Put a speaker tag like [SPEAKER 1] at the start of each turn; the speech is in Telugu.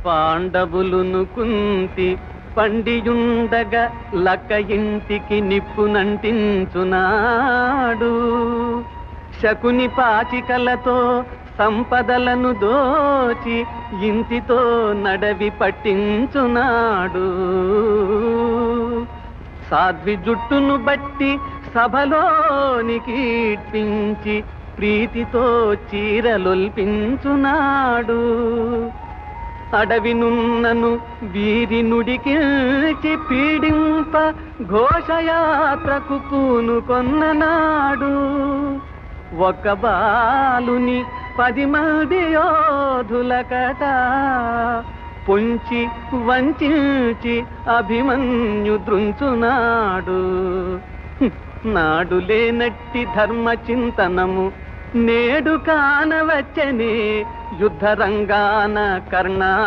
[SPEAKER 1] పాండవులును కుంతి పండియుండగా లక్క ఇంటికి నిప్పునంటించునాడు. శకుని పాచికలతో సంపదలను దోచి ఇంటితో నడవి పట్టించునాడు. సాధ్వి జుట్టును బట్టి సభలోనికి ఈడ్పించి ప్రీతితో చీరలొల్పించునాడు. అడవినున్నను వీరి నుడికిల్చి పీడింప ఘోషయాత్రకు పూనుకొన్ననాడు. ఒక బాలుని 10 మంది యోధులకట పొంచి వంచి అభిమన్యు దృంచునాడు. నాడు లేనట్టి ధర్మ చింతనము నేడు కానవచ్చనే యుద్ధరంగాన కర్ణ